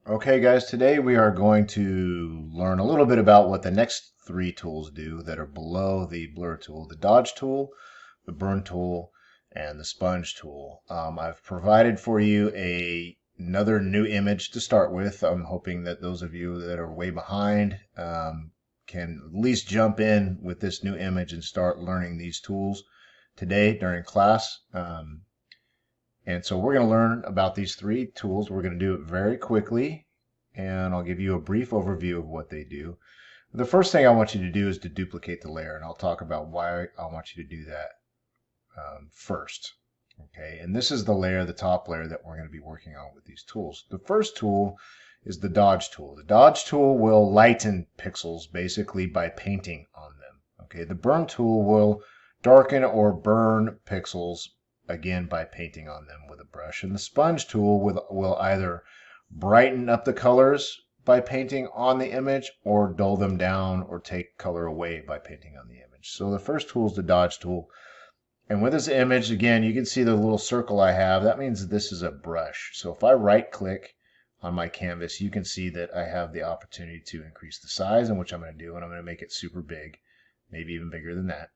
Okay guys, today we are going to learn a little bit about what the next three tools do that are below the blur tool: the dodge tool, the burn tool, and the sponge tool. I've provided for you another new image to start with. I'm hoping that those of you that are way behind can at least jump in with this new image and start learning these tools today during class. And so we're going to learn about these three tools. We're going to do it very quickly, and I'll give you a brief overview of what they do. The first thing I want you to do is to duplicate the layer, and I'll talk about why I want you to do that first. Okay, and this is the layer, the top layer that we're going to be working on with these tools. The first tool is the dodge tool. The dodge tool will lighten pixels basically by painting on them. Okay, the burn tool will darken or burn pixels again by painting on them with a brush, and the sponge tool will either brighten up the colors by painting on the image or dull them down or take color away by painting on the image. So the first tool is the dodge tool, and with this image, again, you can see the little circle I have. That means this is a brush. So if I right click on my canvas, you can see that I have the opportunity to increase the size, and which I'm going to do, and I'm going to make it super big, maybe even bigger than that.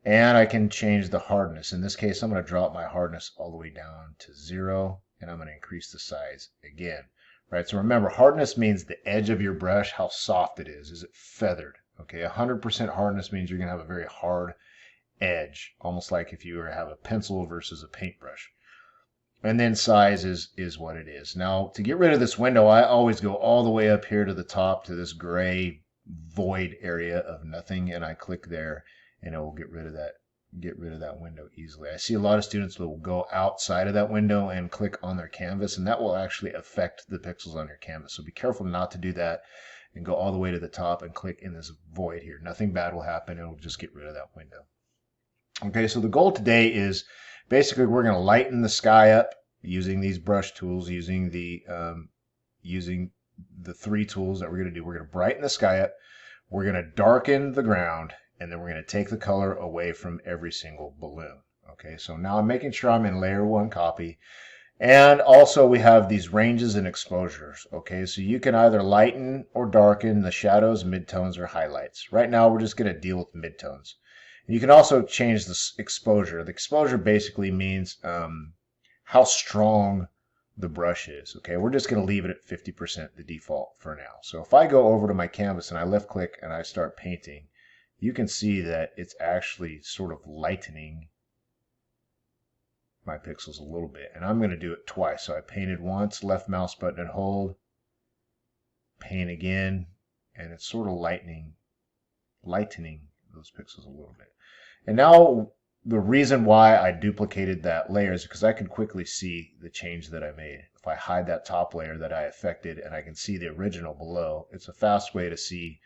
And I can change the hardness. In this case, I'm going to drop my hardness all the way down to 0, and I'm going to increase the size again. Right, so remember, hardness means the edge of your brush, how soft it is. Is it feathered? Okay, 100% hardness means you're going to have a very hard edge, almost like if you were to have a pencil versus a paintbrush. And then size is what it is. Now, to get rid of this window, I always go all the way up here to the top to this gray void area of nothing, and I click there, and it will get rid of that window easily. I see a lot of students that will go outside of that window and click on their canvas, and that will actually affect the pixels on your canvas. So be careful not to do that and go all the way to the top and click in this void here. Nothing bad will happen. It will just get rid of that window. Okay, so the goal today is basically we're going to lighten the sky up using these brush tools, using the three tools that we're going to do. We're going to brighten the sky up, we're going to darken the ground, and then we're going to take the color away from every single balloon. Okay, so now I'm making sure I'm in layer 1 copy. And also we have these ranges and exposures. Okay, so you can either lighten or darken the shadows, midtones, or highlights. Right now we're just going to deal with midtones. You can also change the exposure. The exposure basically means how strong the brush is. Okay, we're just going to leave it at 50%, the default for now. So if I go over to my canvas and I left click and I start painting, you can see that it's actually sort of lightening my pixels a little bit. And I'm going to do it twice. So I painted once, left mouse button and hold, paint again, and it's sort of lightening those pixels a little bit. And now the reason why I duplicated that layer is because I can quickly see the change that I made. If I hide that top layer that I affected and I can see the original below, it's a fast way to see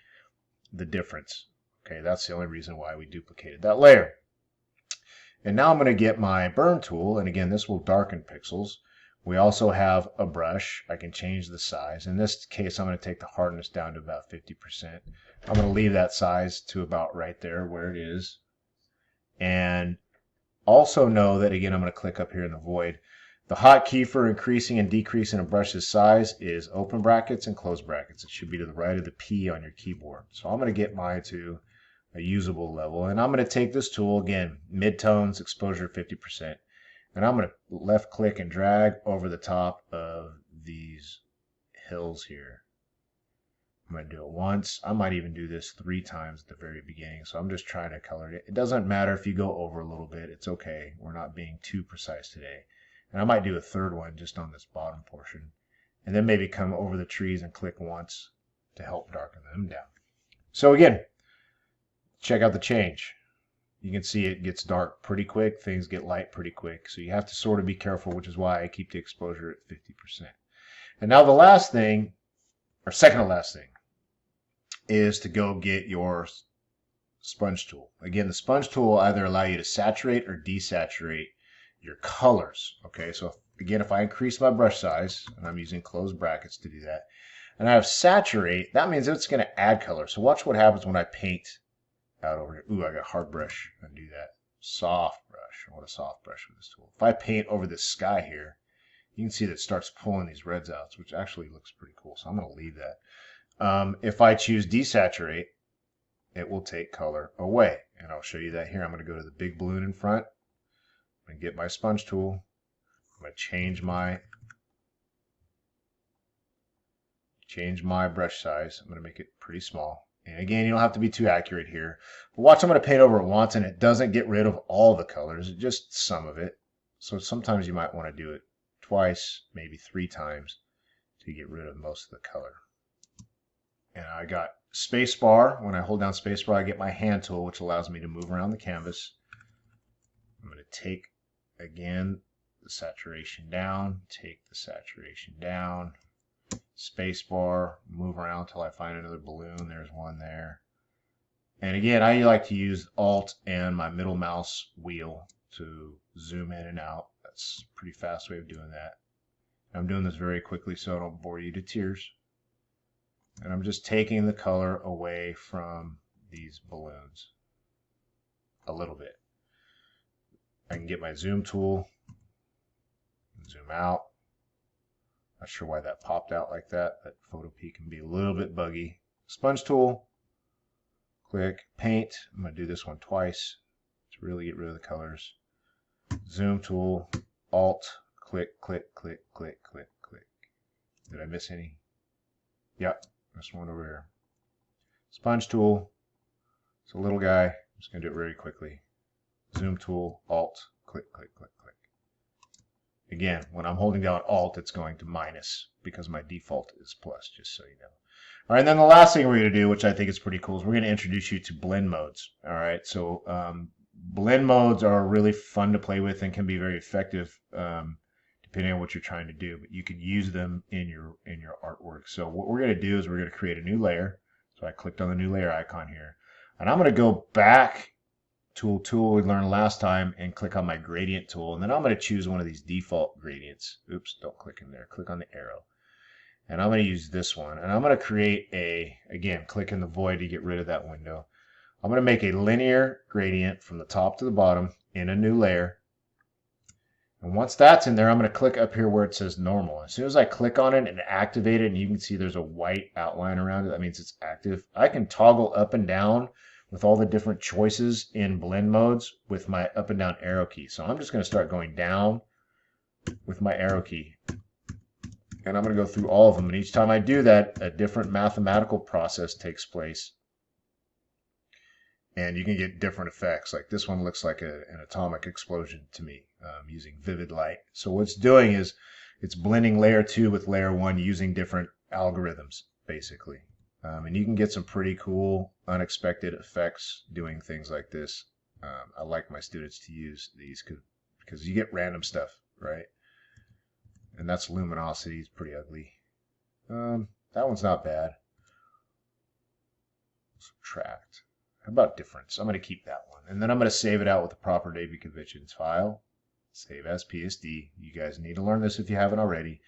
the difference. Okay, that's the only reason why we duplicated that layer. And now I'm going to get my burn tool, and again, this will darken pixels. We also have a brush. I can change the size. In this case, I'm going to take the hardness down to about 50%. I'm going to leave that size to about right there where it is. And also know that, again, I'm going to click up here in the void. The hotkey for increasing and decreasing a brush's size is open brackets and close brackets. It should be to the right of the P on your keyboard. So I'm going to get mine to a usable level. And I'm going to take this tool, again, midtones, exposure 50%. And I'm going to left click and drag over the top of these hills here. I'm going to do it once. I might even do this 3 times at the very beginning. So I'm just trying to color it. It doesn't matter if you go over a little bit. It's okay. We're not being too precise today. And I might do a third one just on this bottom portion. And then maybe come over the trees and click once to help darken them down. So again, check out the change. You can see it gets dark pretty quick. Things get light pretty quick. So you have to sort of be careful, which is why I keep the exposure at 50%. And now the last thing, or second to last thing, is to go get your sponge tool. Again, the sponge tool will either allow you to saturate or desaturate your colors. Okay, so again, if I increase my brush size, and I'm using closed brackets to do that, and I have saturate, that means it's going to add color. So watch what happens when I paint out over here. Ooh, I got a hard brush. Undo that. Soft brush. I want a soft brush with this tool. If I paint over this sky here, you can see that it starts pulling these reds out, which actually looks pretty cool. So I'm going to leave that. If I choose desaturate, it will take color away. And I'll show you that here. I'm going to go to the big balloon in front. I'm going to get my sponge tool. I'm going to change my brush size. I'm going to make it pretty small. And again, you don't have to be too accurate here. But watch, I'm going to paint over it once, and it doesn't get rid of all the colors, just some of it. So sometimes you might want to do it twice, maybe 3 times to get rid of most of the color. And I got space bar. When I hold down space bar, I get my hand tool, which allows me to move around the canvas. I'm going to take, again, the saturation down, take the saturation down, space bar, move around till I find another balloon. There's one there. And again, I like to use Alt and my middle mouse wheel to zoom in and out. That's a pretty fast way of doing that. I'm doing this very quickly so I don't bore you to tears. And I'm just taking the color away from these balloons a little bit. I can get my zoom tool, zoom out. Not sure why that popped out like that. That photopea can be a little bit buggy. Sponge tool, click, paint. I'm going to do this one twice to really get rid of the colors. Zoom tool, Alt, click, click, click, click, click, click. Did I miss any? Yep. This one over here. Sponge tool. It's a little guy. I'm just going to do it very quickly. Zoom tool, Alt, click, click, click, click. Again, when I'm holding down Alt, it's going to minus because my default is plus, just so you know. All right, and then the last thing we're going to do, which I think is pretty cool, is we're going to introduce you to blend modes. All right, so blend modes are really fun to play with and can be very effective depending on what you're trying to do, but you can use them in your artwork. So what we're going to do is we're going to create a new layer. So I clicked on the new layer icon here, and I'm going to go back tool we learned last time and click on my gradient tool, and then I'm going to choose one of these default gradients. Oops, don't click in there. Click on the arrow, and I'm going to use this one, and I'm going to create again, click in the void to get rid of that window. I'm going to make a linear gradient from the top to the bottom in a new layer. And once that's in there, I'm going to click up here where it says normal. As soon as I click on it and activate it, and you can see there's a white outline around it, that means it's active. I can toggle up and down with all the different choices in blend modes with my up and down arrow key. So I'm just going to start going down with my arrow key. And I'm going to go through all of them. And each time I do that, a different mathematical process takes place. And you can get different effects. Like this one looks like an atomic explosion to me using vivid light. So what it's doing is it's blending layer 2 with layer 1 using different algorithms, basically. And you can get some pretty cool, unexpected effects doing things like this. I like my students to use these because you get random stuff, right? And that's luminosity. It's pretty ugly. That one's not bad. Subtract. How about difference? I'm going to keep that one. And then I'm going to save it out with the proper Davy Conventions file. Save as PSD. You guys need to learn this if you haven't already.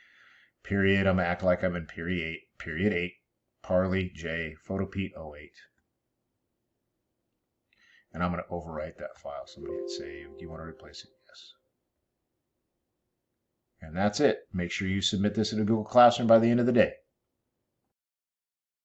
Period. I'm going to act like I'm in period 8. Parley J. Photopea 08. And I'm going to overwrite that file. So I'm going to hit save. Do you want to replace it? Yes. And that's it. Make sure you submit this in a Google Classroom by the end of the day.